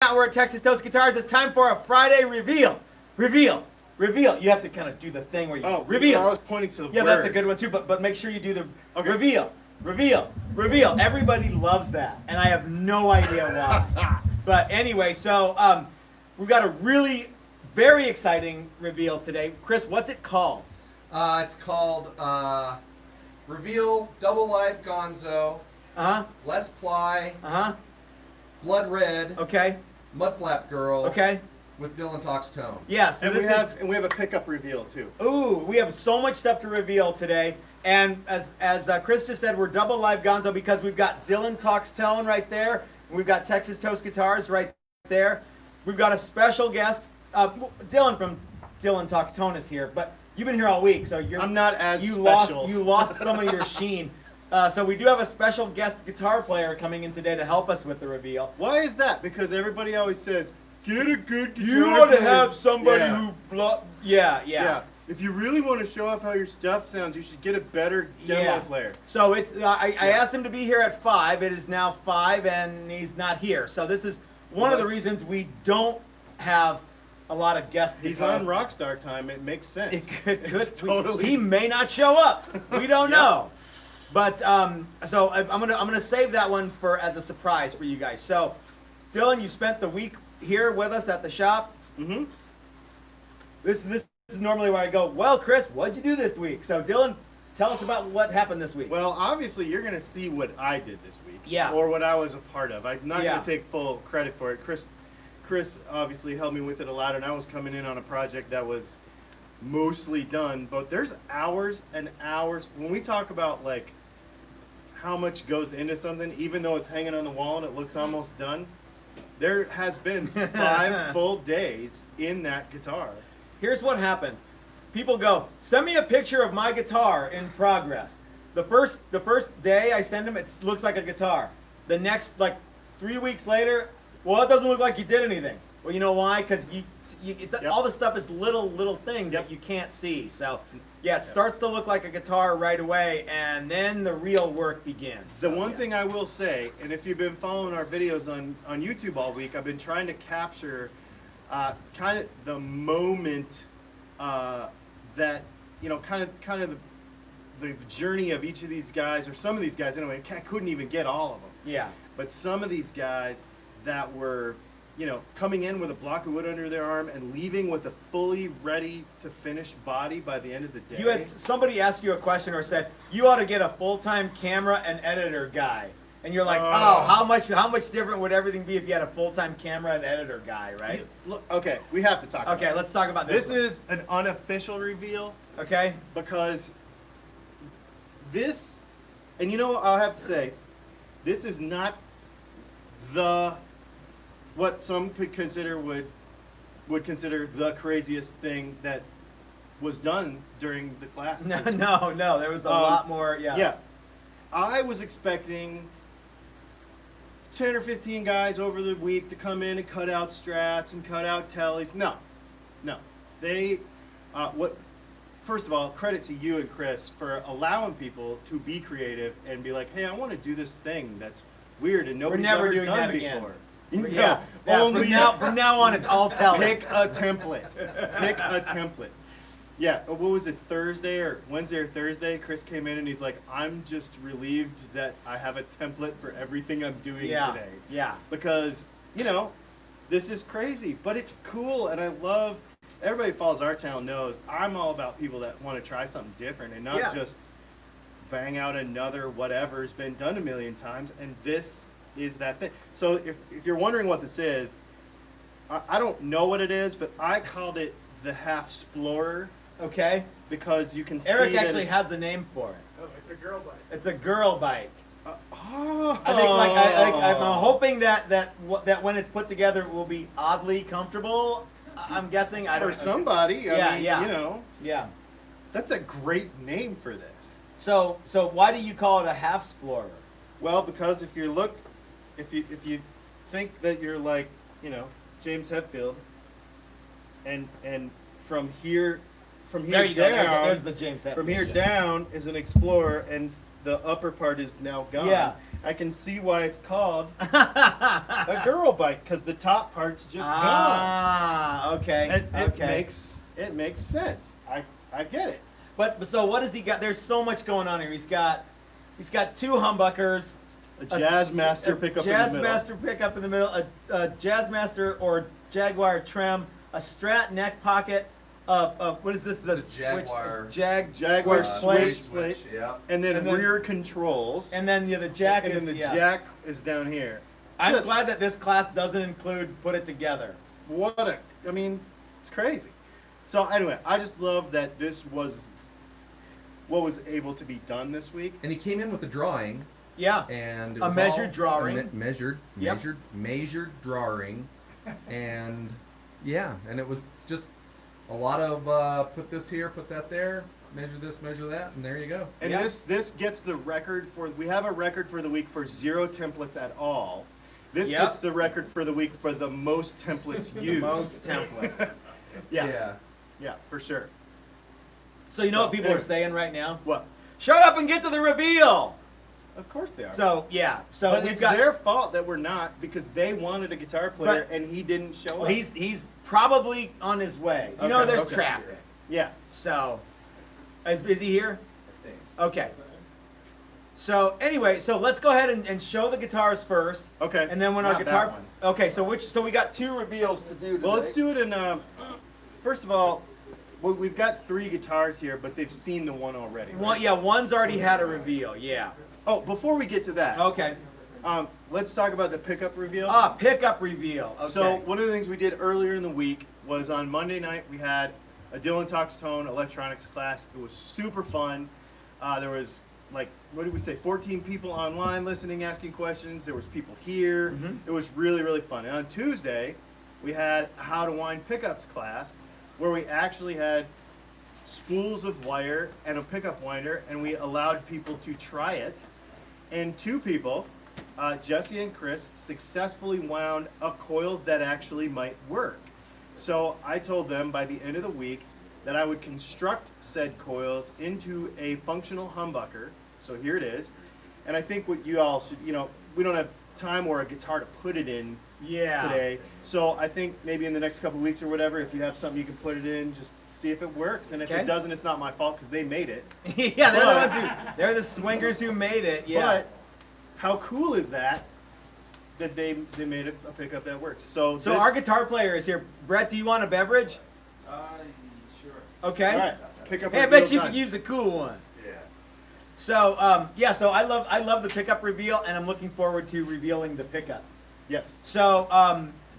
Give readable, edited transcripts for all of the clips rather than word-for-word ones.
We're at Texas Toast Guitars. It's time for a Friday reveal. Reveal. You have to kind of do the thing where you reveal. I was pointing to the Yeah, words. that's a good one too. But make sure you do the reveal. Everybody loves that, and I have no idea why. But anyway, so we've got a really very exciting reveal today. Chris, what's it called? It's called Reveal Double Live Gonzo. Less Ply. Blood Red. Okay. Mudflap Girl. Okay. With Dylan Talks Tone. Yes. And we have a pickup reveal too. Ooh, we have so much stuff to reveal today. And as Chris just said, we're double live Gonzo because we've got Dylan Talks Tone right there. We've got Texas Toast Guitars right there. We've got a special guest. Dylan from Dylan Talks Tone is here, but you've been here all week, so I'm not as you special. lost some of your sheen. So we do have a special guest guitar player coming in today to help us with the reveal. Why is that? Because everybody always says, get a good guitar You want to player." have somebody Yeah. who, yeah. If you really want to show off how your stuff sounds, you should get a better demo player. So it's I asked him to be here at 5. It is now 5, and he's not here. So this is one of the reasons we don't have a lot of guests. He's on Rockstar time. It makes sense. It could totally. He may not show up. We don't know. But so I'm gonna save that one for as a surprise for you guys. So, Dylan, you spent the week here with us at the shop. Mm-hmm. This is normally where I go, well, Chris, what'd you do this week? So, Dylan, tell us about what happened this week. Well, obviously, you're going to see what I did this week. Yeah. Or what I was a part of. I'm not going Yeah. to take full credit for it. Chris obviously helped me with it a lot, and I was coming in on a project that was mostly done. But there's hours and hours. When we talk about, like, how much goes into something, even though it's hanging on the wall and it looks almost done, there has been 5 full days in that guitar. Here's what happens. People go, send me a picture of my guitar in progress. The first day I send them, it looks like a guitar. The next, like 3 weeks later, well, it doesn't look like you did anything. Well, you know why? Because all the stuff is little things that you can't see. So, yeah, it starts to look like a guitar right away, and then the real work begins. The one thing I will say, and if you've been following our videos on YouTube all week, I've been trying to capture kind of the moment that, you know, kind of the journey of each of these guys, or some of these guys anyway. I couldn't even get all of them. Yeah. But some of these guys that were, you know, coming in with a block of wood under their arm and leaving with a fully ready to finish body by the end of the day. You had somebody asked you a question or said you ought to get a full-time camera and editor guy, and you're like, oh, how much different would everything be if you had a full-time camera and editor guy, right? Look, okay, we have to talk. About Okay, let's talk about this. This is an unofficial reveal. Okay. Because this, and you know what I'll have to say, this is not what some could consider would consider the craziest thing that was done during the class. No, there was a lot more. Yeah. I was expecting 10 or 15 guys over the week to come in and cut out strats and cut out tellies. No. They first of all, credit to you and Chris for allowing people to be creative and be like, hey, I want to do this thing that's weird and nobody's never ever doing done that before. again. Yeah, only from now on, it's all telling. Pick a template. Pick a template. Yeah, what was it, Thursday or Wednesday or Thursday? Chris came in and he's like, I'm just relieved that I have a template for everything I'm doing today. Yeah. Because, you know, this is crazy, but it's cool, and I love, everybody who follows our channel knows I'm all about people that want to try something different and not just bang out another whatever's been done a million times, and this is that thing. So if you're wondering what this is, I don't know what it is, but I called it the Half Splorer. Okay. Because you can see Eric that actually has the name for it. Oh, it's a girl bike. It's a girl bike. I think I'm hoping that when it's put together it will be oddly comfortable. I'm guessing. I don't. For somebody, I mean, yeah. you know. Yeah. That's a great name for this. So why do you call it a half splorer? Well, because if you think that you're like, you know, James Hetfield, and from here There you down, go. There's the James Hetfield. from here down is an explorer, and the upper part is now gone. Yeah. I can see why it's called a girl bike, because the top part's just gone. Ah, okay. It makes sense. I get it. But so what has he got? There's so much going on here. He's got 2 humbuckers, A Jazzmaster pickup in the middle. Jazzmaster pickup in the middle, a Jazzmaster or Jaguar trim, a Strat neck pocket, what is this? The It's a Jaguar. Jaguar switch plate. Yeah. And then And then- rear controls. and then the jack and is then the yeah. jack is down here. I'm Just- glad that this class doesn't include put it together. I mean, it's crazy. So anyway, I just love that this was what was able to be done this week. And he came in with a drawing. Yeah. And it A was measured all drawing. Yep. measured drawing, and yeah, and it was just a lot of put this here, put that there, measure this, measure that, and there you go. And Yeah. this gets the record for, we have a record for the week for 0 templates at all. This Yep. gets the record for the week for the most templates used. Most templates. Yeah, for sure. So you know So, what people anyway. are saying right now? What? Shut up and get to the reveal. Of course they are. So yeah. So but we've it's got their fault that we're not, because they wanted a guitar player and he didn't show Well, up. he's probably on his way. You know, Okay, there's okay. traffic. Yeah. So, is he here? Okay. So anyway, so let's go ahead and show the guitars first. Okay. And then when Not our that guitar. one. Okay. So we got 2 reveals to do. Well, let's today. do it in. First of all, we've got 3 guitars here, but they've seen the one already. Right? One. Yeah, one's already had a reveal. Yeah. Oh, before we get to that, Okay. let's talk about the pickup reveal. Pickup reveal. Okay. So one of the things we did earlier in the week was on Monday night we had a Dylan Talks Tone electronics class. It was super fun. There was like, what did we say, 14 people online listening, asking questions. There was people here. Mhm. It was really, really fun. And on Tuesday, we had a How to Wind Pickups class where we actually had spools of wire and a pickup winder, and we allowed people to try it. And 2 people, Jesse and Chris, successfully wound a coil that actually might work. So I told them by the end of the week that I would construct said coils into a functional humbucker. So here it is. And I think what you all should, we don't have time or a guitar to put it in today. So I think maybe in the next couple of weeks or whatever, if you have something you can put it in, just see if it works. And if Okay. it doesn't, it's not my fault because they made it. Yeah, they're the ones they're the swingers who made it. Yeah. But how cool is that they made a pickup that works? So So this- our guitar player is here. Brett, do you want a beverage? Sure. Okay. All right, pickup Hey, I reveal bet you time. could use a cool one. Yeah. So so I love the pickup reveal, and I'm looking forward to revealing the pickup. Yes. So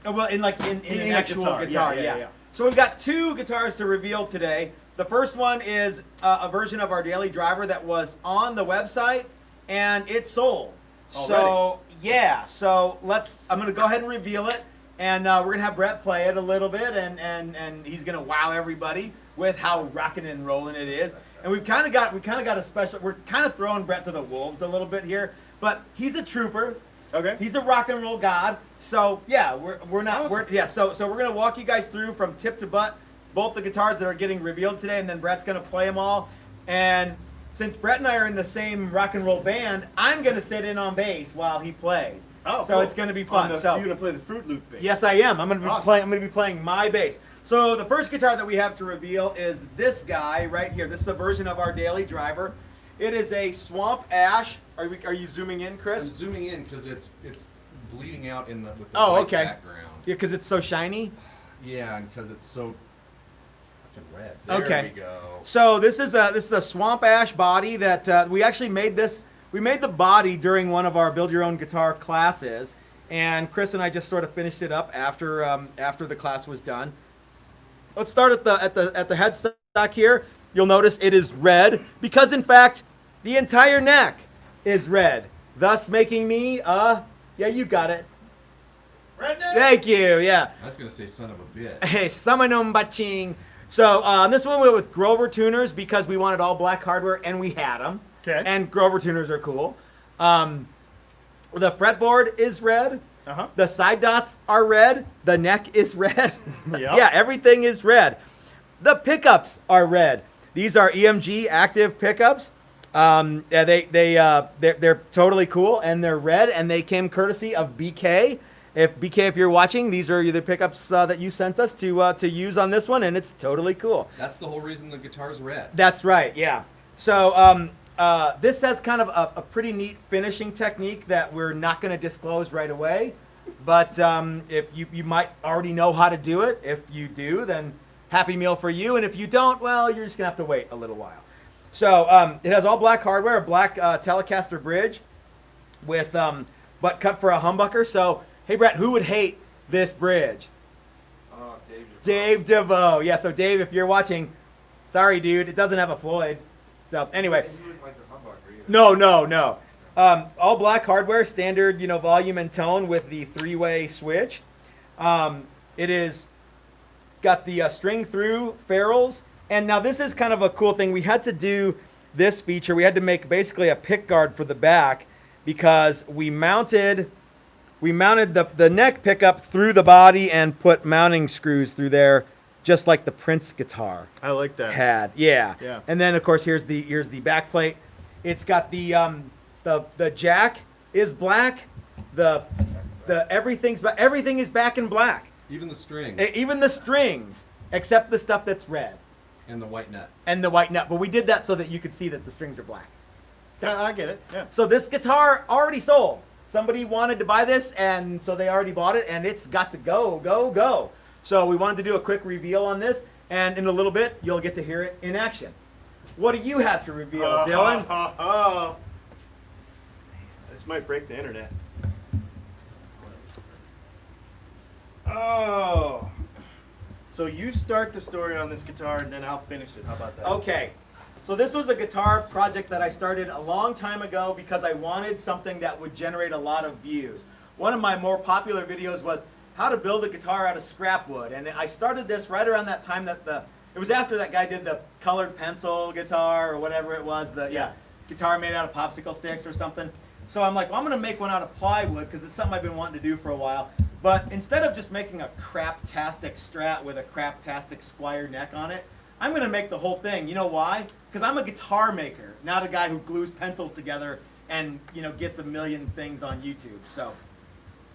well, in an In a actual guitar. guitar, Yeah. So we've got 2 guitars to reveal today. The first one is a version of our daily driver that was on the website, and it sold. So yeah, so I'm gonna go ahead and reveal it, and we're gonna have Brett play it a little bit, and he's gonna wow everybody with how rocking and rolling it is. And we've kind of got a special. We're kind of throwing Brett to the wolves a little bit here, but he's a trooper. Okay. He's a rock and roll god. So yeah, we're not Awesome. so we're gonna walk you guys through from tip to butt both the guitars that are getting revealed today, and then Brett's gonna play them all. And since Brett and I are in the same rock and roll band, I'm gonna sit in on bass while he plays. Oh, so cool. it's gonna be fun. You're gonna play the Fruit Loop bass. Yes, I am. I'm gonna be Awesome. playing. I'm gonna be playing my bass. So the first guitar that we have to reveal is this guy right here. This is a version of our daily driver. It is a Swamp Ash. Are you zooming in, I'm Chris? zooming in because it's bleeding out with the Oh, white okay. background. Yeah, because it's so shiny. Yeah, and because it's so fucking red. There Okay. we go. So this is a Swamp Ash body that we actually made this. We made the body during one of our build your own guitar classes, and Chris and I just sort of finished it up after the class was done. Let's start at the headstock here. You'll notice it is red because in fact the entire neck is red, thus making me yeah, you got it. Redneck. Thank you. Yeah. I was gonna say son of a bitch. Hey, Samanom Baching. So this one we went with Grover tuners because we wanted all black hardware and we had them. Okay. And Grover tuners are cool. The fretboard is red. Uh-huh. The side dots are red. The neck is red. Yep. Yeah, everything is red. The pickups are red. These are EMG active pickups. Yeah, they're totally cool, and they're red, and they came courtesy of BK. If you're watching, these are the pickups that you sent us to use on this one, and it's totally cool. That's the whole reason the guitar's red. That's right, yeah. So this has kind of a pretty neat finishing technique that we're not going to disclose right away, but if you might already know how to do it. If you do, then happy meal for you, and if you don't, well, you're just going to have to wait a little while. So it has all black hardware, a black Telecaster bridge with butt cut for a humbucker. So, hey, Brett, who would hate this bridge? Oh, Dave. Dave DeVoe. Yeah, so Dave, if you're watching, sorry, dude, it doesn't have a Floyd. So anyway. You wouldn't like the humbucker either. No. All black hardware, standard, volume and tone with the three-way switch. It is got the string through ferrules. And now this is kind of a cool thing. We had to do this feature. We had to make basically a pick guard for the back because we mounted the neck pickup through the body and put mounting screws through there, just like the Prince guitar I like that. had. Yeah. Yeah. And then of course here's the back plate. It's got the jack is black. Everything is back in black. Even the strings. Even the strings, except the stuff that's red. And the white nut. And the white nut. But we did that so that you could see that the strings are black. Yeah, I get it. Yeah. So this guitar already sold. Somebody wanted to buy this, and so they already bought it, and it's got to go. So we wanted to do a quick reveal on this, and in a little bit, you'll get to hear it in action. What do you have to reveal, Dylan? This might break the internet. Oh. So you start the story on this guitar, and then I'll finish it. How about that? Okay. So this was a guitar project that I started a long time ago because I wanted something that would generate a lot of views. One of my more popular videos was how to build a guitar out of scrap wood, and I started this right around that time that it was after that guy did the colored pencil guitar or whatever it was, guitar made out of popsicle sticks or something. So I'm like, well, I'm going to make one out of plywood because it's something I've been wanting to do for a while. But instead of just making a craptastic Strat with a craptastic Squire neck on it, I'm going to make the whole thing. You know why? Because I'm a guitar maker, not a guy who glues pencils together and gets a million things on YouTube. So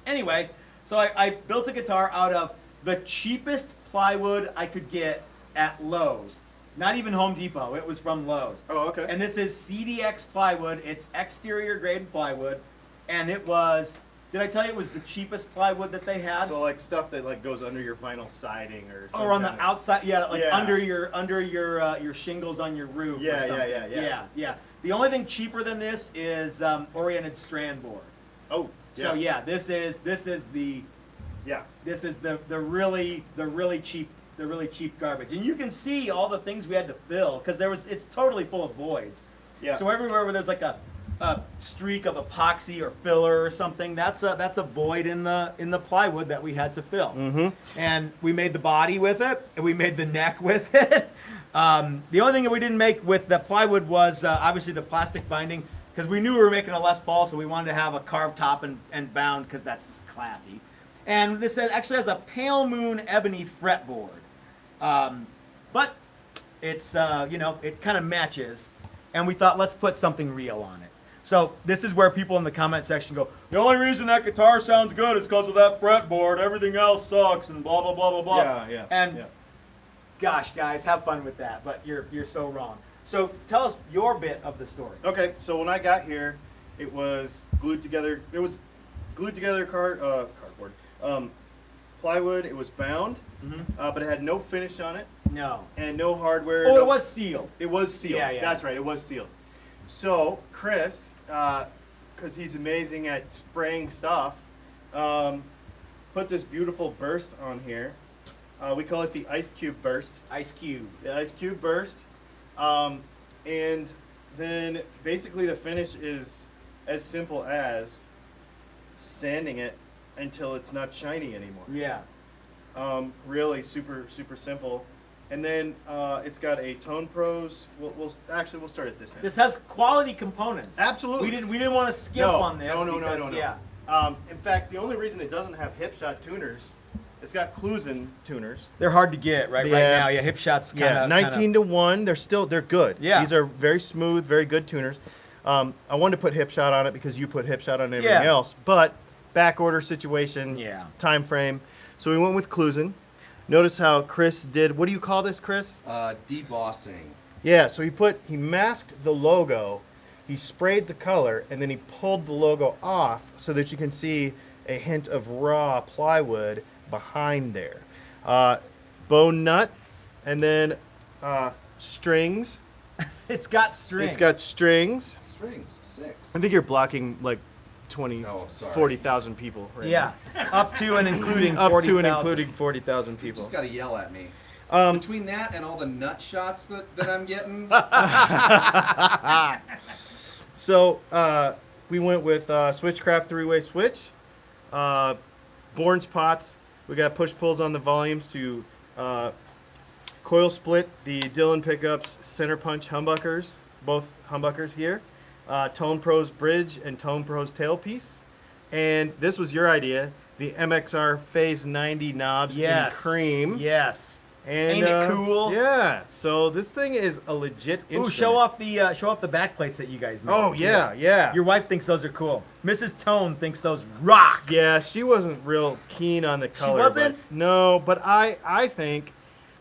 anyway, so I built a guitar out of the cheapest plywood I could get at Lowe's. Not even Home Depot. It was from Lowe's. Oh, okay. And this is CDX plywood. It's exterior grade plywood. And it was, did I tell you it was the cheapest plywood that they had? So like stuff that like goes under your vinyl siding or something. Or on the outside, yeah, like Yeah. under your shingles on your roof or Yeah, something. Yeah. The only thing cheaper than this is oriented strand board. Oh, yeah. So yeah, this is the Yeah. this is the really cheap garbage. And you can see all the things we had to fill because it's totally full of voids. Yeah. So everywhere where there's like a streak of epoxy or filler or something, that's a void in the plywood that we had to fill. Mm-hmm. And we made the body with it, and we made the neck with it. The only thing that we didn't make with the plywood was obviously the plastic binding, because we knew we were making a Les Paul, so we wanted to have a carved top and bound because that's just classy. And this actually has a pale moon ebony fretboard, but it's it kind of matches, and we thought let's put something real on it. So this is where people in the comment section go, the only reason that guitar sounds good is because of that fretboard. Everything else sucks and blah, blah, blah, blah, blah. Yeah. And gosh, guys, have fun with that. But you're so wrong. So tell us your bit of the story. Okay, so when I got here, it was glued together. It was glued together cardboard, plywood. It was bound, but it had no finish on it No. and no hardware. Oh, no- it was sealed. It was sealed. Yeah. That's right. It was sealed. So Chris, because he's amazing at spraying stuff, put this beautiful burst on here. We call it the Ice Cube Burst. Ice Cube. The Ice Cube Burst. And then basically the finish is as simple as sanding it until it's not shiny anymore. Yeah. Really super simple. And then it's got a Tone Pros. We'll start at this end. This has quality components. Absolutely. We didn't want to skip on this. No. because, Yeah. In fact, the only reason it doesn't have hip shot tuners It's got Clusen tuners. They're hard to get right Yeah. now. Yeah, hip shots kind of. 19 to 1. They're good. Yeah. These are very smooth, very good tuners. I wanted to put hip shot on it because you put hip shot on everything Yeah. else, but back order situation, Yeah. time frame. So we went with Clusen. Notice how Chris did. What do you call this, Chris? Debossing. Yeah. So he masked the logo, he sprayed the color, and then he pulled the logo off so that you can see a hint of raw plywood behind there. Bone nut, and then strings. It's got strings. It's got strings. Strings, 6. I think you're blocking like 20, Oh, sorry. 40,000 people. Right Yeah, up to and including now. Up 40,000. to and including 40,000 You people. just got to yell at me. Um, Between that and all the nut shots that I'm getting, So we went with Switchcraft 3-way switch, Bourne's pots. We got push pulls on the volumes to coil split the Dillon pickups center punch humbuckers, both humbuckers here. Tone Pro's bridge and Tone Pro's tailpiece. And this was your idea, the MXR Phase 90 knobs in cream. Yes. And, Ain't it cool? Yeah. So this thing is a legit instrument. Ooh, show off the back plates that you guys made. Oh yeah, yeah. Your wife thinks those are cool. Mrs. Tone thinks those rock. Yeah, she wasn't real keen on the color. wasn't? But no, but I think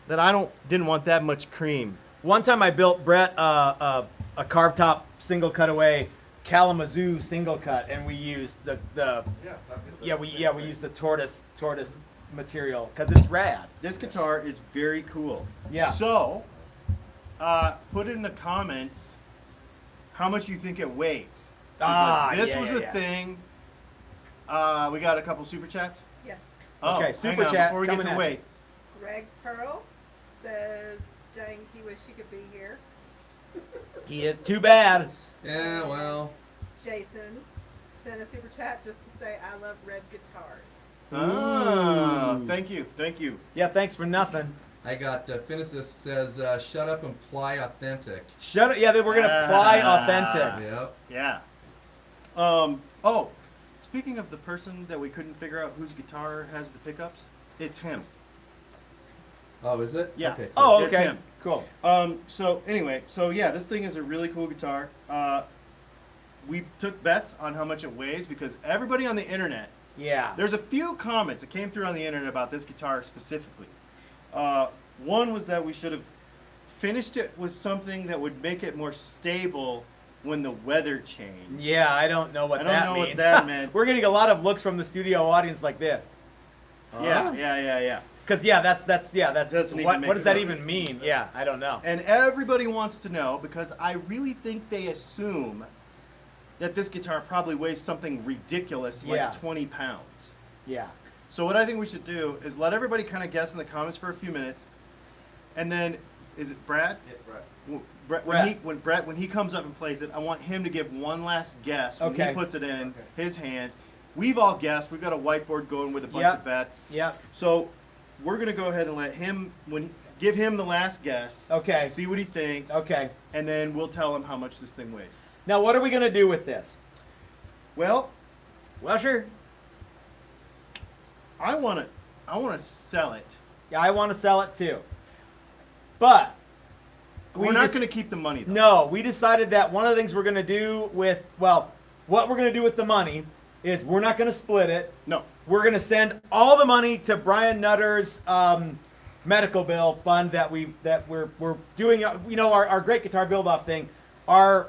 that didn't want that much cream. One time I built Brett a carved top single cutaway Kalamazoo single cut, and we used the we used the tortoise material because it's rad. This guitar is very cool. Yeah. So, put in the comments how much you think it weighs. Because this was a thing. We got a couple super chats. Yes. Okay, hang super on, chat before we get coming to at weight. Greg Pearl says, dang, he wish he could be here. He is too bad. yeah, well, Jason sent a super chat just to say, I love red guitars. Ah, Ooh. thank you. Yeah, thanks for nothing. I got Finesis says, shut up and ply authentic. Shut it. Yeah, we're gonna ply authentic. Yep. Yeah. Speaking of the person that we couldn't figure out whose guitar has the pickups, it's him. Oh, is it? Yeah. Okay, cool. Oh, It's okay. him. Cool. So anyway, this thing is a really cool guitar. We took bets on how much it weighs because everybody on the internet, Yeah. there's a few comments that came through on the internet about this guitar specifically. One was that we should have finished it with something that would make it more stable when the weather changed. Yeah, I don't know what I don't that know means. what that meant. We're getting a lot of looks from the studio audience like this. Yeah. Because that's Doesn't even what make does that sense. even mean? Yeah, I don't know. And everybody wants to know because I really think they assume that this guitar probably weighs something ridiculous like Yeah. 20 pounds. Yeah. So what I think we should do is let everybody kind of guess in the comments for a few minutes, and then is it Brad? Yeah, right. Brett, when he comes up and plays it, I want him to give one last guess when Okay. he puts it in Okay. his hand. We've all guessed. We've got a whiteboard going with a bunch Yep. of bets. Yep. So we're gonna go ahead and let him give him the last guess. Okay. See what he thinks. Okay. And then we'll tell him how much this thing weighs. Now, what are we gonna do with this? Well, Well, sure. I wanna sell it. Yeah, I want to sell it too. But We're not just- gonna keep the money though. No, we decided that one of the things we're gonna do with what we're gonna do with the money is we're not gonna split it. No. We're gonna send all the money to Brian Nutter's medical bill fund that we're doing. You know, our Great Guitar Build Off thing. Our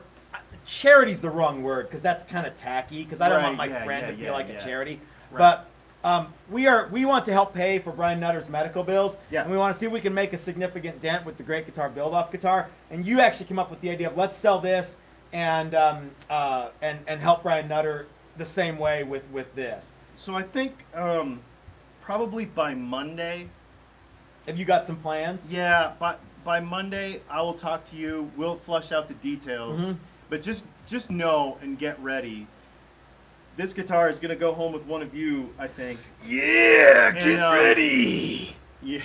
charity's the wrong word because that's kind of tacky. Because I don't want my friend to feel like a charity. Right. But we want to help pay for Brian Nutter's medical bills. Yeah. And we want to see if we can make a significant dent with the Great Guitar Build Off guitar. And you actually came up with the idea of let's sell this and help Brian Nutter the same way with this. So I think probably by Monday. Have you got some plans? Yeah, by Monday I will talk to you. We'll flush out the details. Mhm. But just know and get ready. This guitar is gonna go home with one of you, I think. Yeah, get ready. Yeah.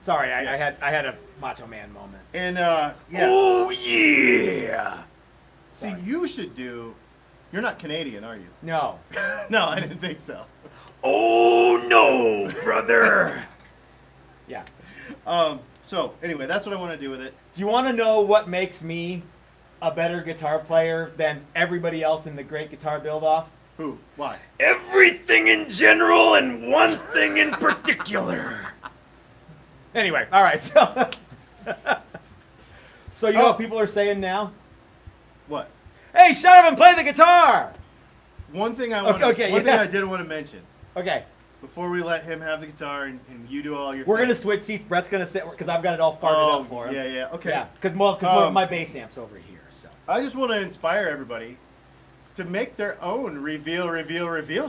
Sorry, Yeah. I had a Macho Man moment. And yeah. Oh yeah. See, you should do. You're not Canadian, are you? No. No, I didn't think so. Oh no, brother. Yeah. So anyway, that's what I want to do with it. Do you want to know what makes me a better guitar player than everybody else in the Great Guitar Build-Off? Who? Why? Everything in general and one thing in particular. Anyway, all right. So, so you know what people are saying now? What? Hey, shut up and play the guitar. One thing I want. Okay, one thing yeah. I did want to mention Okay, before we let him have the guitar and you do all your. we're thing. gonna switch seats. Brett's gonna sit because I've got it all farted up for him. Yeah. Okay. Yeah, because my bass amp's over here. So I just want to inspire everybody to make their own reveal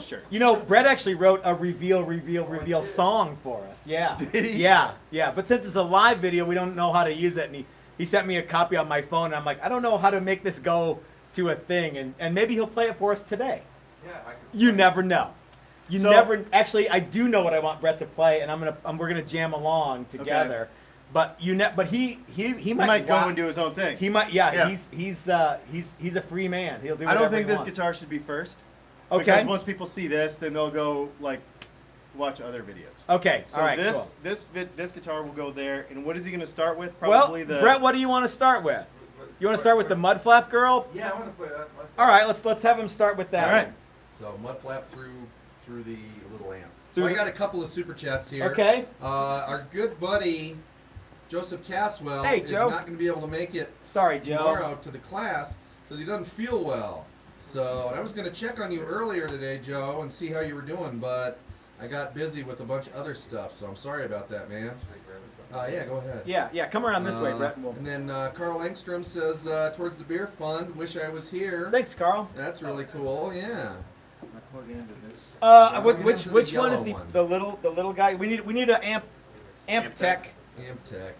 shirts. you know, Brett actually wrote a reveal song for us. Yeah. Did he? Yeah. But since it's a live video, we don't know how to use it, and he sent me a copy on my phone, and I'm like, I don't know how to make this go to a thing, and maybe he'll play it for us today. Yeah, I can. You never know. You So- never actually. I do know what I want Brett to play, and we're gonna jam along together. But but he He might, might go and do his own thing. He might. Yeah. Yeah. He's a free man. He'll do. I don't whatever think he this wants. guitar should be first. Okay. Because once people see this, then they'll go like watch other videos. Okay. So All right. this Cool. this guitar will go there. And what is he going to start with? Well, Probably the. Brett, what do you want to start with? You want to start with the Mud Flap Girl? Yeah, I want to play that. All right. Let's have him start with that. All right. one. So mud flap through the little amp. Through So I the- got a couple of super chats here. Okay. Our good buddy Joseph Caswell Hey, is Joe. not going to be able to make it Sorry, Joe. tomorrow to the class because he doesn't feel well. So and I was going to check on you earlier today, Joe, and see how you were doing, but I got busy with a bunch of other stuff. So I'm sorry about that, man. Yeah, go ahead. Yeah. Come around this way, Brett. And then Carl Engstrom says, towards the beer fund, wish I was here. Thanks, Carl. That's really cool, yeah. Plug into this. Plug it Which into the which one yellow is one. the little guy? We need an amp Amp tech. Amp Tech.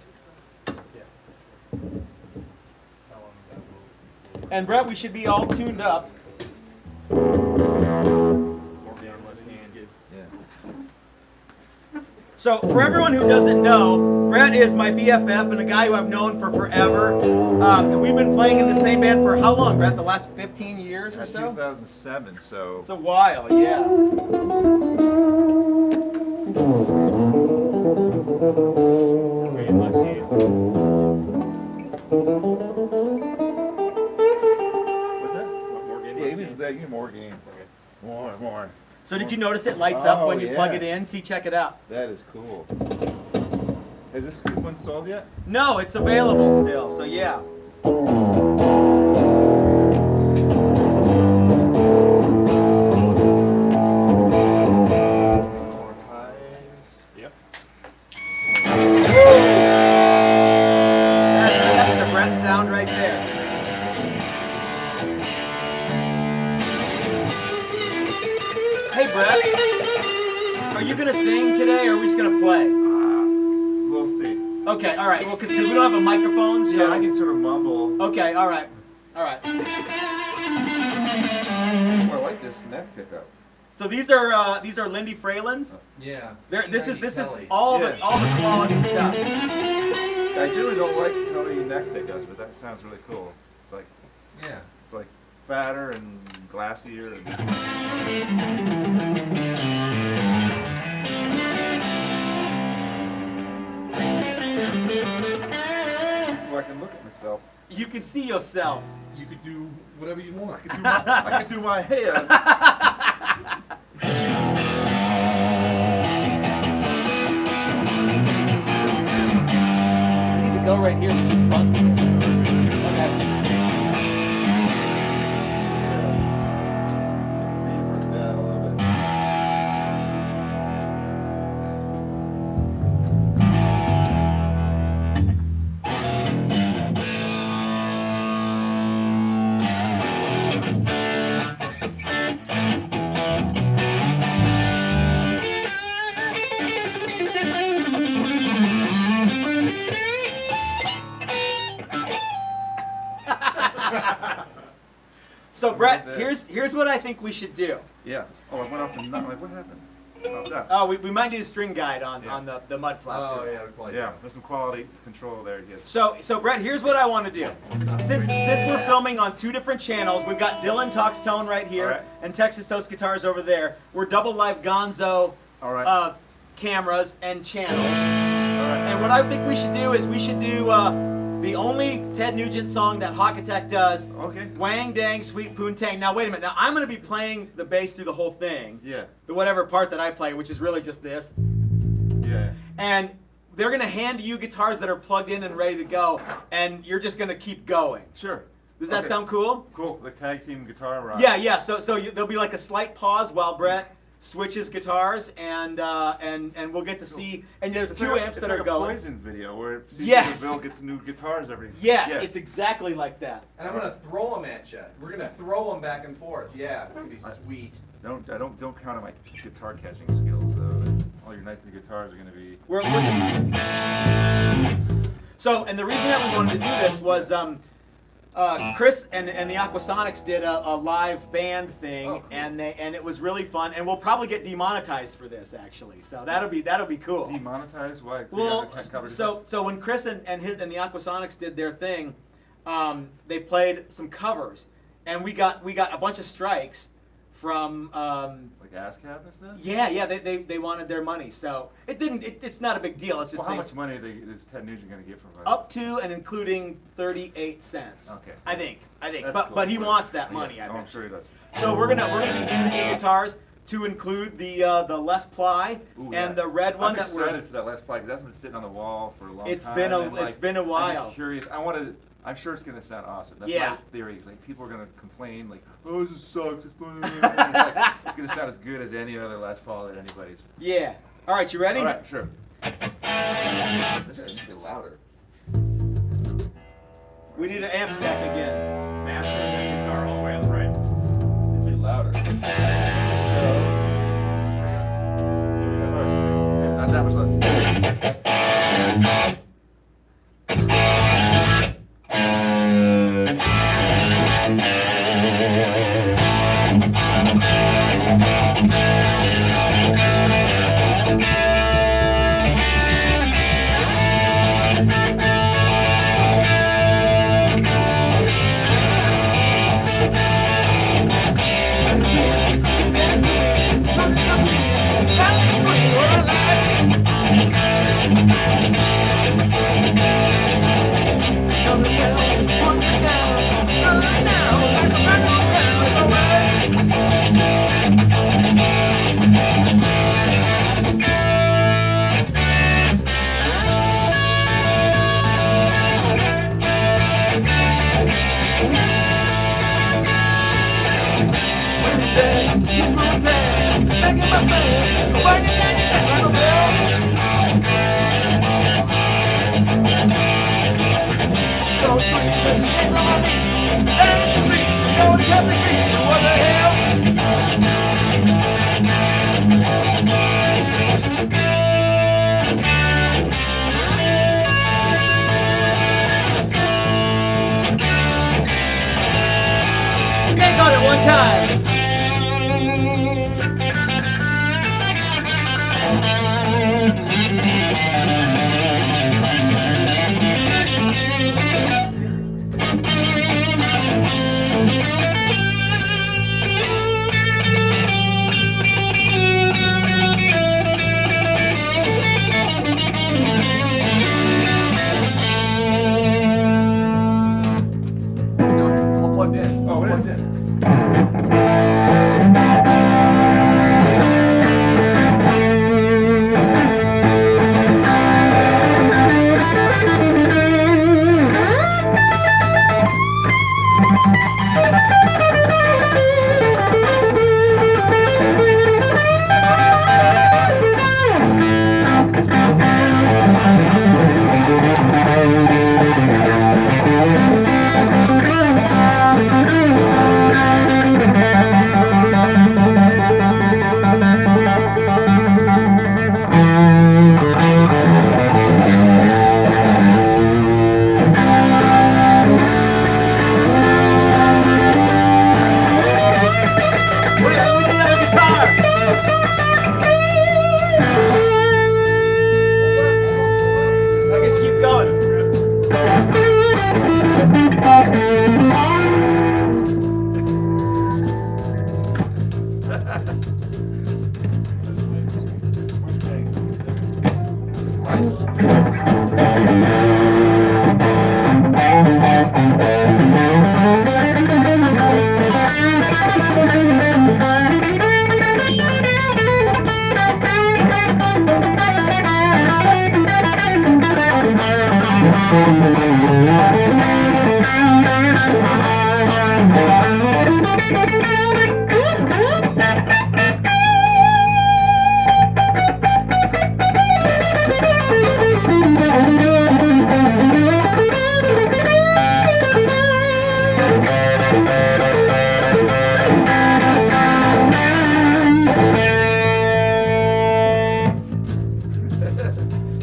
And Brett, we should be all tuned up. So for everyone who doesn't know, Brett is my BFF and a guy who I've known for forever. We've been playing in the same band for how long, Brett? The last 15 years or so? 2007, so. It's a while, yeah. What's that? More game? Yeah, give me more game. More. So did you notice it lights up when Oh, you yeah. plug it in? See, check it out. That is cool. Has this one sold yet? No, it's available still, so yeah. More highs. Yep. That's the Brett sound right there. Hey Brett, are you gonna sing today or are we just gonna play? We'll see. Okay, all right. Well, because we don't have a microphone, so Yeah, I can sort of mumble. Okay, all right. Oh, I like this neck pickup. So these are Lindy Fralins. Yeah. This is Kellys. all Yeah. the quality stuff. I generally don't like Telly neck pickups, but that sounds really cool. It's like fatter and glassier and. Well, I can look at myself. You can see yourself. You could do whatever you want. I can do my hair. You need to go right here with your buns there. Okay. Rework that a little bit. So Brett, Like that. here's what I think we should do. Yeah. Oh, I went off the nut. Like, what happened? about that? Oh, we might need a string guide on the mud flap. Oh, drill. yeah, we're playing. Yeah, there's some quality control there. Yeah. So Brett, here's what I want to do. Since we're filming on 2 different channels, we've got Dylan Talks Tone right here All right. and Texas Toast Guitars over there. We're double live Gonzo All right. cameras and channels. All right. And what I think we should do is we should do the only Ted Nugent song that Hawk Attack does. Okay. Wang Dang Sweet Poontang. Now wait a minute. Now I'm going to be playing the bass through the whole thing. Yeah. The whatever part that I play, which is really just this. Yeah. And they're going to hand you guitars that are plugged in and ready to go, and you're just going to keep going. Sure. Does that Okay. sound cool? Cool. The tag team guitar rock. Yeah. So there'll be like a slight pause while Brett switches guitars, and we'll get to see. And there's It's 2 like amps it's that like are a going. Poison video where Yes. Bill gets new guitars every. Yes, Yeah. it's exactly like that. And I'm gonna throw them at you. We're gonna throw them back and forth. Yeah, it's gonna be sweet. Don't count on my guitar catching skills though. All your nice new guitars are gonna be. We're just. So, and the reason that we wanted to do this was Chris and the Aquasonics did a live band thing, Oh, cool. and it was really fun. And we'll probably get demonetized for this actually. So that'll be cool. Demonetized? Why? Well, They covered so when Chris and the Aquasonics did their thing, they played some covers, and we got a bunch of strikes from. like ASCAP and stuff. Yeah, they wanted their money, so it's not a big deal. It's just Well, how they- much money is Ted Nugent gonna get from us? up to and including 38 cents. Okay. I think, That's but cool. he wants that money. Yeah, I oh, bet. I'm sure he does. So we're gonna be handing you guitars to include the Les Ply Ooh, and yeah. the red one I'm that excited for that last play because that's been sitting on the wall for a long It's time. been a- and, it's been a I'm while. just curious. I'm sure it's gonna sound awesome. That's Yeah. my theory. It's like people are gonna complain like, "Oh, this sucks." It's like, it's gonna sound as good as any other Les Paul that anybody's. Yeah. All right, you ready? All right, sure. This should be louder. We need an amp tech again. Master that guitar all the way on the right. Needs to be louder. So. Not that much louder. So sweet, but the things on my knees, down in the streets, you know it kept me beating. What the hell? Gang on it one time. No, it's all plugged in. Oh, it Plugged is? in.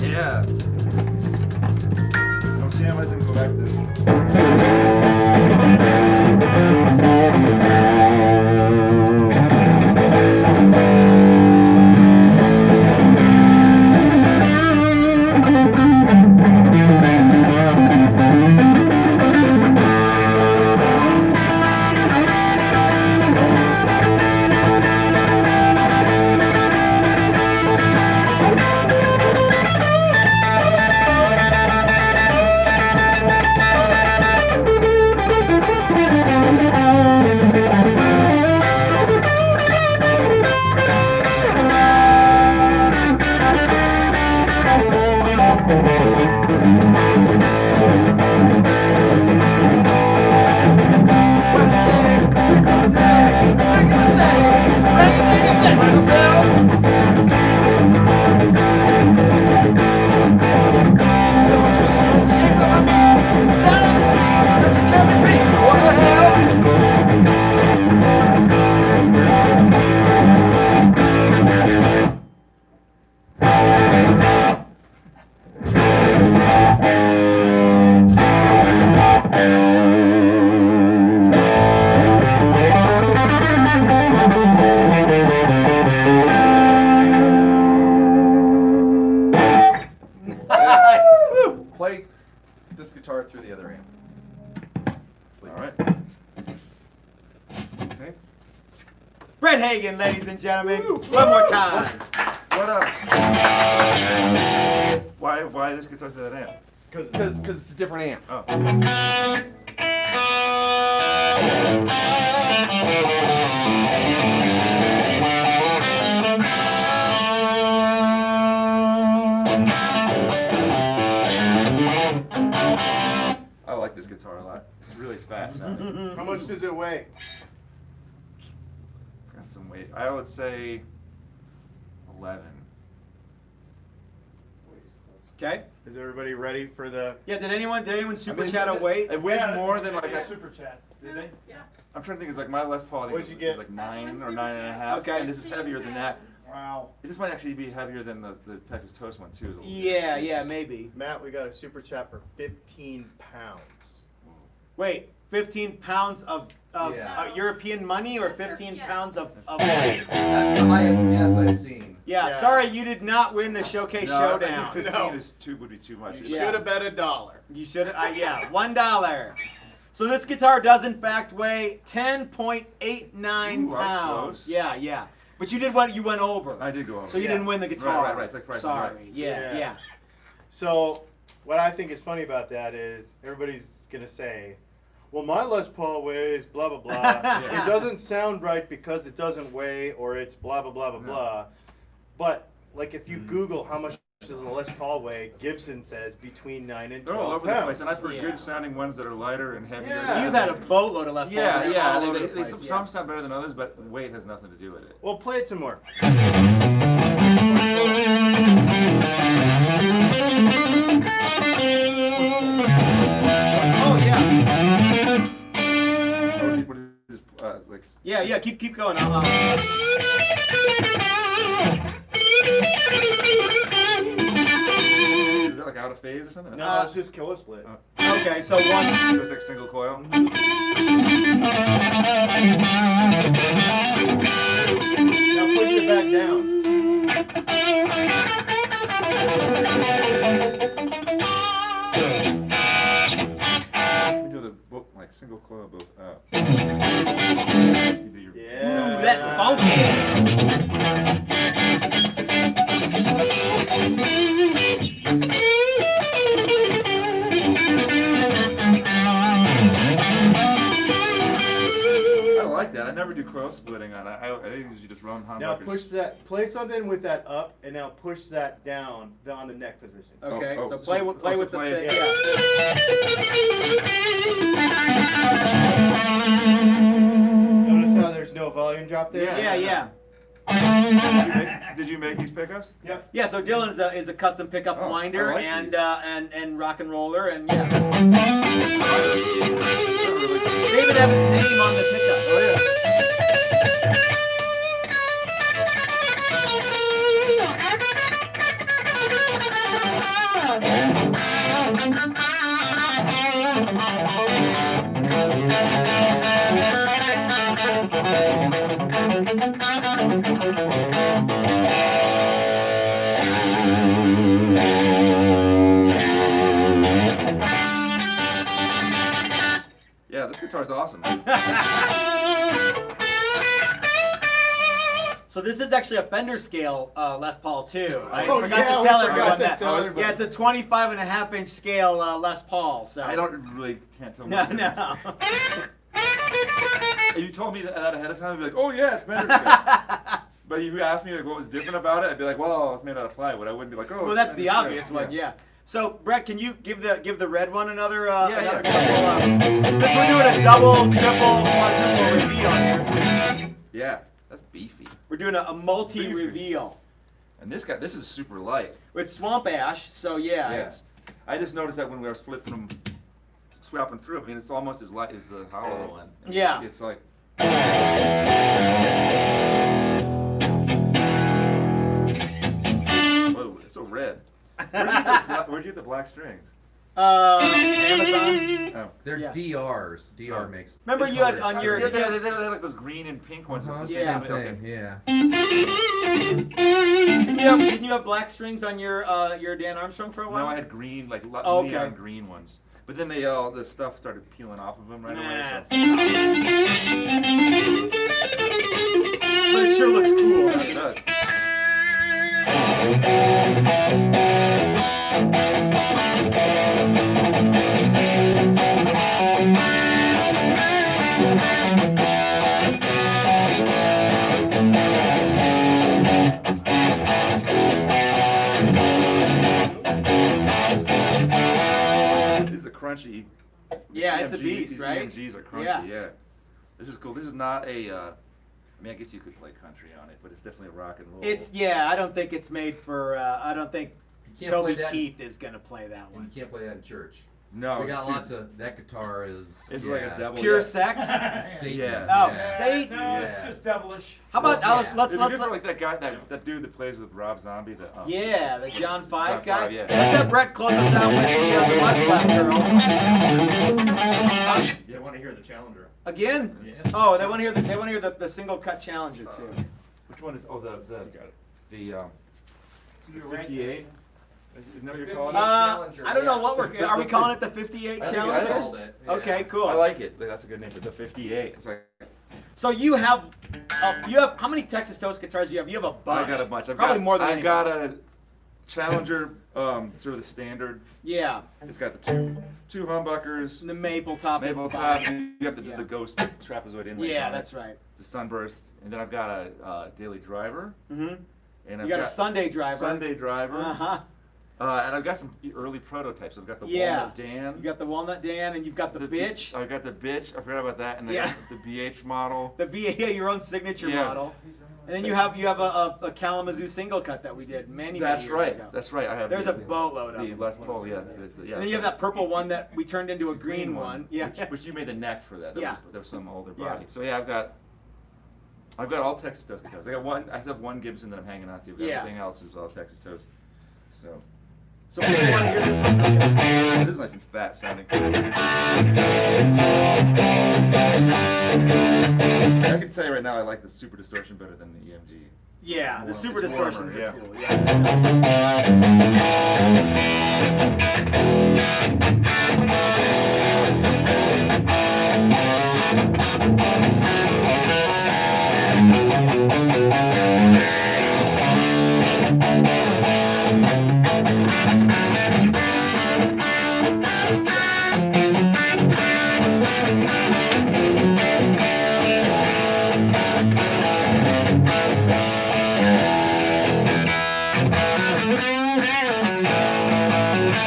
Yeah. Oh, damn, I didn't go back to. Play this guitar through the other amp. Please. All right. Okay. Brett Hagen, ladies and gentlemen. One more time. What up? Why this guitar through that amp? Because it's a different amp. Oh. I like this guitar a lot. It's really fast sounding. How much does it weigh? Got some weight. I would say 11. Okay. Is everybody ready for the? Yeah. Did anyone super I mean, chat a weight? It weighs more than like a super chat. Did they? Yeah. I'm trying to think. It's like my Les Paul. I think What'd you is get? like 9 or Super 9.5. Okay. And this is heavier than that. Wow. This might actually be heavier than the Texas Toast one too. Yeah, maybe. Matt, we got a super chat for 15 pounds. Wait, 15 pounds of Yeah. European money or 15 Yes. pounds of weight? That's the highest guess I've seen. Yeah, Yeah. sorry you did not win the showcase No, showdown. I think 15 No. would be too much. You Yeah. should have bet $1. You should yeah, $1. So this guitar does in fact weigh 10.89 Ooh, I was pounds. close. Yeah. But you went over. I did go over. So you Yeah. didn't win the guitar. Right. It's like price. Sorry. Right. Yeah. So, what I think is funny about that is everybody's gonna say, "Well, my Les Paul weighs blah blah blah. Yeah. It doesn't sound right because it doesn't weigh, or it's blah blah blah blah No. blah." But like, if you Google how much does a Les Paul weigh, Gibson says between 9 and They're all 12 over the pounds. place, and I've heard Yeah. good sounding ones that are lighter and heavier. Yeah. You've had a boatload of Les Pauls. Yeah, and they're all over the they, place, some sound better than others, but weight has nothing to do with it. Well, play it some more. Oh yeah. What is this, like? Yeah. Keep going. Is that like out of phase or something? No, it's just killer split. Okay, so one. So it's like single coil. Now push it back down. We do the both like single coil both out. You do your- Yeah. Ooh, that's funky. do coil splitting on it. I usually just run humbuckers. Now push that. Play something with that up, and now push that down on the neck position. Okay, Oh, so so- play with oh, so the play it- yeah. Notice how there's no volume drop there? Yeah. Did you make these pickups? Yep. Yeah, so Dylan is a custom pickup Oh, winder I like and these. and rock and roller and yeah. These are really cool. They even have his name on the pickup. Oh yeah. Yeah, this guitar's awesome. So this is actually a Fender scale Les Paul too. I Oh, forgot yeah, to we tell forgot everyone to that. tell everybody. Yeah, it's a 25.5-inch scale Les Paul. So I don't really can't tell. No, much no. If you told me that ahead of time, I'd be like, oh yeah, it's Fender scale. But if you asked me like what was different about it, I'd be like, well, it's made out of plywood. I wouldn't be like, oh. Well, it's that's Fender the scale. obvious one, yeah. So Brett, can you give the red one another Yeah. couple? Since we're doing a double, triple, quadruple reveal here, Yeah, that's beefy. we're doing a multi reveal And this is super light. with swamp ash. So yeah, Yeah. it's I just noticed that when we were flipping them, swapping through. I mean, it's almost as light as the hollow one. Yeah. It's like. Whoa, it's so red. Where'd you get the black strings? Amazon. Oh. They're Yeah. DRs. DR makes. Remember you had colors. on your- Yeah, they're like those green and pink ones. Uh-huh, It's the Yeah. same same thing. Yeah. Didn't you have black strings on your Dan Armstrong for a while? No, I had green, like Oh, okay. neon green ones. But then they all the stuff started peeling off of them right away. Nah, So. but it sure looks cool. It does. This is a crunchy. Yeah, it's a EMG beast, these right? EMGs are crunchy. Yeah. Yeah. This is cool. This is not a. I mean, I guess you could play country on it, but it's definitely a rock and roll. I don't think it's made for. I don't think You can't Toby play that. Keith is gonna play that And one. you can't play that in church. no. We got it's lots of that guitar is. It's yeah, like a devil. Pure yeah. sex. Satan. Yeah. Oh, yeah. Satan. No, it's Yeah. just devilish. How about Well, let's yeah. let's It'd be let's, different like that guy, that dude that plays with Rob Zombie. The, yeah, the John 5 John guy. 5, yeah. Let's have Brett close us out with the mud flap girl. You want to hear the Challenger? Again? Yeah. Oh, they want to hear the single cut Challenger too. Which one is? Oh, the 58. Isn't that what you're calling it? Challenger, I don't know yeah. what are we calling it the 58 I think Challenger? I called it. Yeah. Okay, cool. I like it. That's a good name. But the 58. It's like So you have how many Texas Toast guitars do you have? You have a bunch. I got a bunch. Probably more than I've anybody. got a Challenger, sort of the standard. Yeah, It's got the two humbuckers, the maple top. maple and top. bottom. And you got the Yeah. Ghost trapezoid inlay. Yeah, on that's it. right. The Sunburst, and then I've got a daily driver, Mm-hmm. and You I've got a Sunday driver. Sunday driver, Uh-huh. and I've got some early prototypes. I've got the Yeah. Walnut Dan. You got the Walnut Dan, and you've got the bitch. I got the bitch. I forgot about that, and Yeah. I got the BH model. The BA, your own signature Yeah. model. And then you have a Kalamazoo single cut that we did many That's years right. ago. That's right. I have. There's the, a boatload of the them. Les Paul. Yeah. Yeah. And then you have that purple one that we turned into a green one. Yeah. Which you made the neck for that. Yeah. There was some older Yeah. body. So yeah, I've got all Texas Toast guitars. I have one Gibson that I'm hanging on to. But Yeah. Everything else is all Texas Toast. So So people want to hear this one. Okay. this is nice and fat sounding. I can tell you right now, I like the Super Distortion better than the EMG. Yeah, the It's Super warmer, Distortions yeah. are cool. Yeah.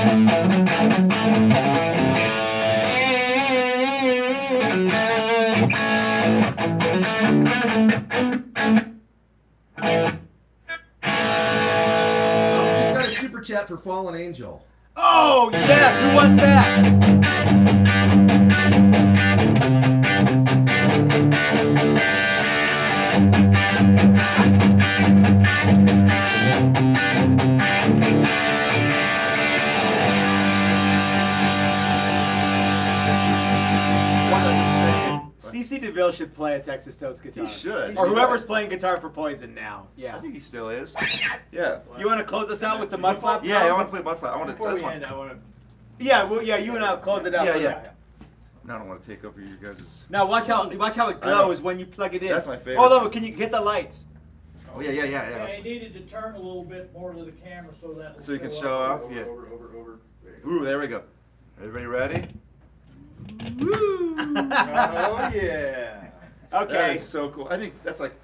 Oh, we just got a super chat for Fallen Angel. Oh yes, who wants that? CC DeVille should play a Texas Toast guitar. He should. Or whoever's playing guitar for Poison now. Yeah. I think he still is. Yeah. You want to close us out with the mud flap? Yeah, I want to play mud flap. I want to. Before we That's end, one. I want to. Yeah, well, yeah, you and I'll close it out. Yeah, for yeah. that. No, I don't want to take over you guys'. Now watch how it glows when you plug it in. That's my favorite. Hold on, can you hit the lights? Oh yeah. I needed to turn a little bit more to the camera so that. So you can show off. Yeah. Over. Ooh, there we go. Everybody ready? Oh yeah. Okay. That is so cool. I think that's like,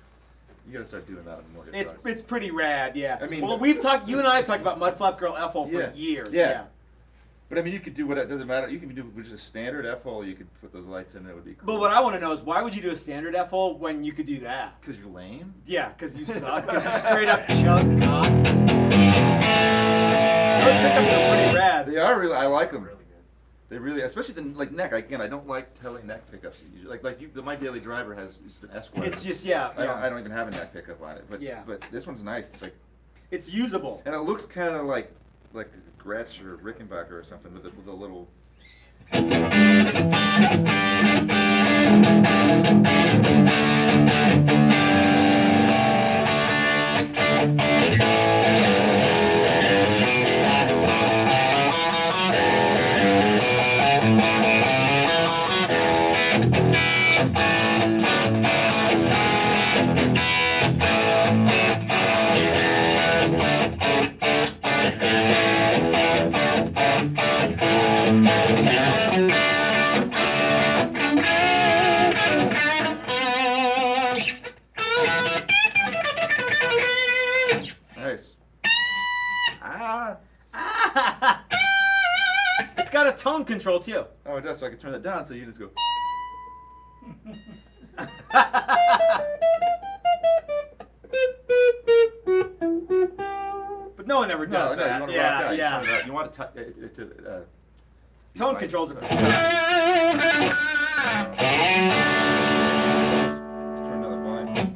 you gotta start doing that more guitars. It's pretty rad, yeah. I mean- well, you and I have talked about Mud Flap Girl F-hole for years. Yeah. But I mean, you could do what it doesn't matter. You can do just a standard F-hole. You could put those lights in. It would be cool. But what I want to know is why would you do a standard F-hole when you could do that? Because you're lame. Yeah, because you suck. Because you're straight up chug cock. Those pickups are pretty rad. They are really. I like them. They really, especially the neck. Again, I don't like telly neck pickups. Usually, my daily driver has just an Esquire. It's just yeah. I don't even have a neck pickup on it. But Yeah. But this one's nice. It's like, It's usable. and it looks kind of like Gretsch or Rickenbacker or something with a little. Nice. It's got a tone control too. Oh, it does. So I can turn that down so you can just go. But no one ever does No, you that. want to Yeah, rock out. yeah. You want it to. Tone controls are for sucks. Let's turn down the volume.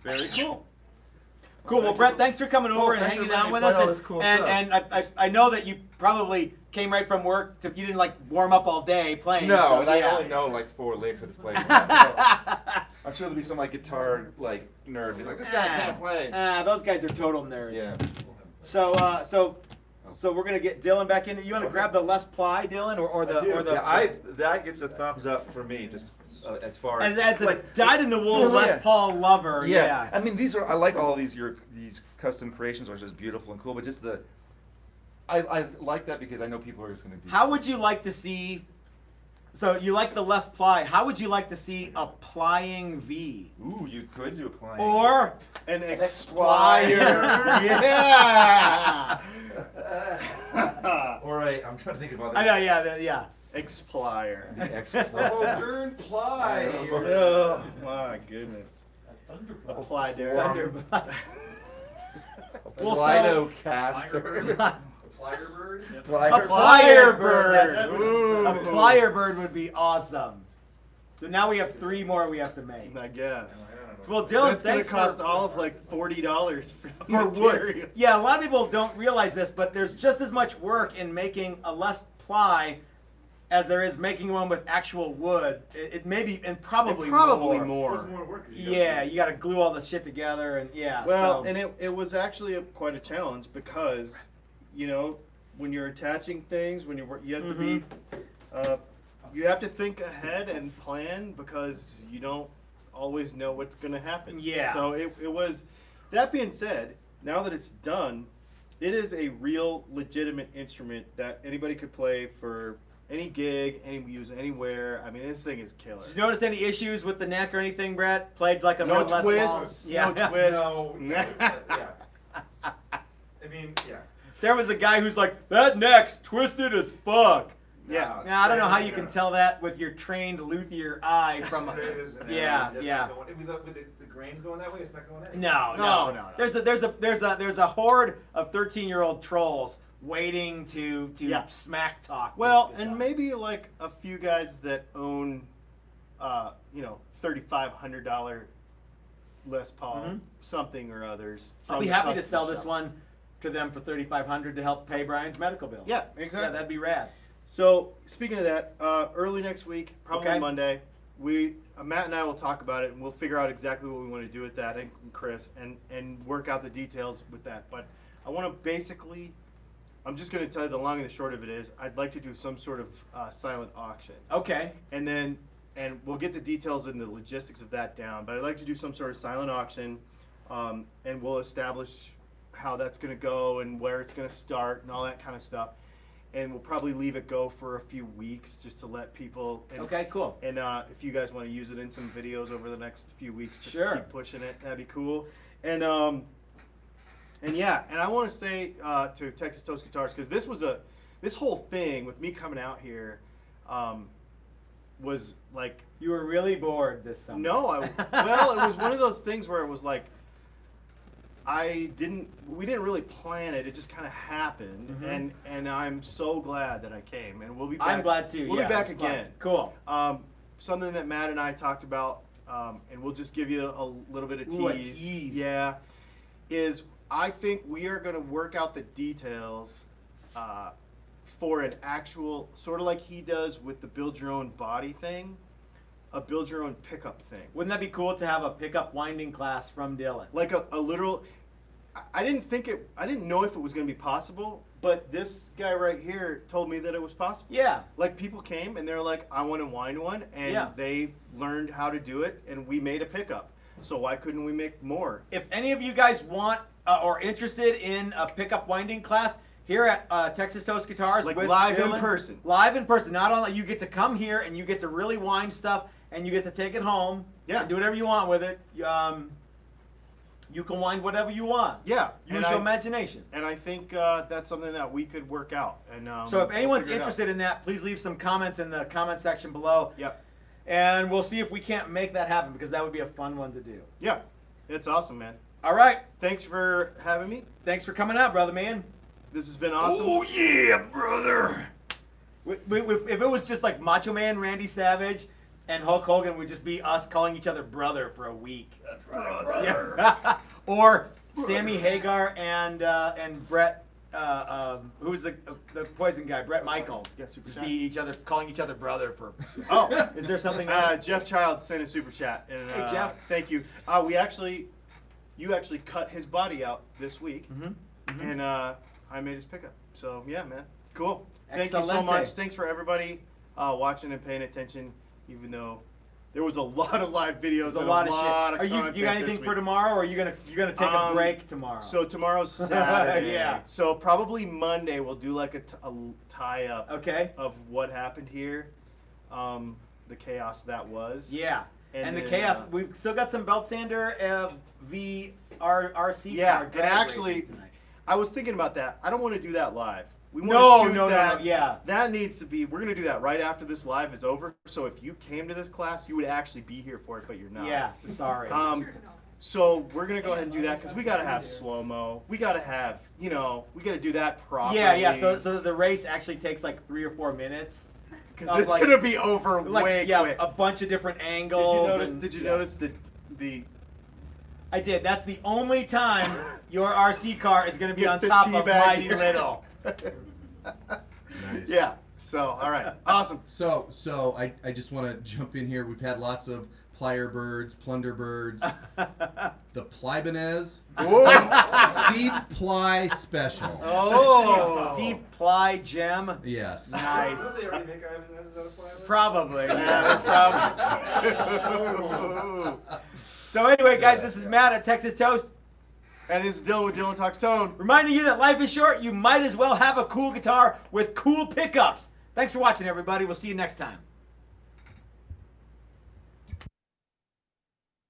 Very cool. Cool. Well, Brett, thanks for coming over and thanks for hanging out letting me with play us. all And, this cool I know that you probably came right from work. You didn't like warm up all day playing. No, so, and I yeah. only know like 4 licks at this place. I'm sure there'll be some like guitar nerd who's like, this guy can't play. Those guys are total nerds. Yeah. So we're gonna get Dylan back in. You want to grab the Les Ply, Dylan, or the That gets a thumbs up for me, just as far as as a dyed-in-the-wool Yeah. Les Paul lover. Yeah. I mean, I like all these custom creations are just beautiful and cool, but just I like that because I know people are just gonna do. How would you like to see? So you like the Les Ply? How would you like to see a plying V? Ooh, you could do a playing. Or An Explier. yeah. Or I'm trying to think about I know. Yeah. Explier. Modern ply. Oh my goodness. Apply there. Well, Lido caster. Plier bird. A plier bird. That's- Ooh. A plier bird would be awesome. So now we have 3 more we have to make. I guess. Well, Dylan, That's gonna thanks cost for, all of like $40 for wood. materials. Yeah, a lot of people don't realize this, but there's just as much work in making a Les Ply as there is making one with actual wood. It may be, and probably more. Yeah, you got to glue all the shit together, and yeah. Well, so. and it was actually quite a challenge because, you know, when you're attaching things, when you have to be, you have to think ahead and plan because you don't always know what's going to happen. Yeah. So it was. That being said, now that it's done, It is a real legitimate instrument that anybody could play for any gig, any use anywhere. I mean, this thing is killer. Did you notice any issues with the neck or anything, Brett? Played like a No Les Paul? twists, Yeah. no twists. No, yeah. I mean, yeah. There was a guy who's like, that neck's twisted as fuck. Yeah. Now, I don't know how you can tell that with your trained luthier eye from. Straight as an Yeah, arrow, just yeah. not going- with the grains going that way, it's not going that way. No. There's a horde of 13-year-old trolls waiting to Yeah. smack talk. Well, this and guitar. maybe like a few guys that own, $3,500 Les Paul Mhm. something or others. I'll from be the happy to custom sell this shop. one to them for $3,500 to help pay Brian's medical bill. Yeah, exactly. Yeah, that'd be rad. So speaking of that, early next week, probably Okay. Monday, Matt and I will talk about it, and we'll figure out exactly what we want to do with that, and Chris, and work out the details with that. But I want to basically, I'm just going to tell you the long and the short of it is, I'd like to do some sort of silent auction, Okay. and we'll get the details and the logistics of that down. But I'd like to do some sort of silent auction, and we'll establish how that's going to go and where it's going to start and all that kind of stuff. And we'll probably leave it go for a few weeks just to let people. And, Okay, cool. And if you guys want to use it in some videos over the next few weeks to Sure. keep pushing it, that'd be cool. And yeah, and I want to say to Texas Toast Guitars, because this whole thing with me coming out here was like, You were really bored this summer. well, it was one of those things where it was like, we didn't really plan it. It just kind of happened, Mhm. and I'm so glad that I came. And we'll be back. I'm glad too. We'll yeah, be back it was fun. again. Cool. Something that Matt and I talked about, and we'll just give you a little bit of tease. Ooh, a tease. Yeah, is I think we are going to work out the details for an actual, sort of like he does with the build your own body thing, a build your own pickup thing. Wouldn't that be cool to have a pickup winding class from Dylan? Like a literal. I didn't know if it was going to be possible, but this guy right here told me that it was possible. Yeah. Like people came and they're like, I want to wind one, and Yeah. they learned how to do it, and we made a pickup. So why couldn't we make more? If any of you guys want or interested in a pickup winding class here at Texas Toast Guitars, Like with live in Dylan, person. live in person. Not only you get to come here and you get to really wind stuff, and you get to take it home. Yeah. And do whatever you want with it. You can wind whatever you want. Yeah. Use your imagination. And I think that's something that we could work out. And So if we'll anyone's figure it out. interested in that, please leave some comments in the comment section below. Yep. And we'll see if we can't make that happen, because that would be a fun one to do. Yeah. It's awesome, man. All right. Thanks for having me. Thanks for coming out, brother man. This has been awesome. Oh yeah, brother. If it was just like Macho Man Randy Savage and Hulk Hogan, would just be us calling each other brother for a week. That's right, brother. Yeah. Or Sammy Hagar and Brett, who's the Poison guy, Brett Michaels. Yeah, Super Just Chat. be calling each other brother for. Oh, Is there something else? Jeff Child sent a super chat. And, Hey, Jeff. Thank you. You actually cut his body out this week, and I made his pickup. So yeah, man, cool. Thank you so Excelente. much. Thanks for everybody watching and paying attention, even though there was a lot of live videos. There's a and lot of lot shit. content You got this anything week. for tomorrow, or are you gonna take a break tomorrow? So tomorrow's Saturday. Yeah. So probably Monday we'll do like a tie up Okay. of what happened here, the chaos that was. Yeah. And the then, chaos. We've still got some belt sander RC Yeah, car and drag actually, racing tonight. I was thinking about that. I don't want to do that live. We want No, to shoot no, that. yeah. That needs to be. We're gonna do that right after this live is over. So if you came to this class, you would actually be here for it, but you're not. Yeah. Sorry. So we're gonna go ahead and do that because we gotta have slow mo. We gotta have, we gotta do that properly. Yeah. So the race actually takes like 3 or 4 minutes. because it's gonna be over way quick. a bunch of different angles. Did you notice the I did. That's the only time your RC car is going to be Gets on the top of teabag Mighty here. Little. Nice. Yeah. So all right. Awesome. So I just want to jump in here. We've had lots of plier birds, plunder birds, the Plybanez, Steve Ply special. Oh. Steve Ply Gem. Yes. Nice. Don't they already make Ivan out of plywood? Probably. Yeah, probably. So anyway, guys, this is Matt at Texas Toast. And this is Dylan with Dylan Talks Tone. Reminding you that life is short, you might as well have a cool guitar with cool pickups. Thanks for watching, everybody. We'll see you next time.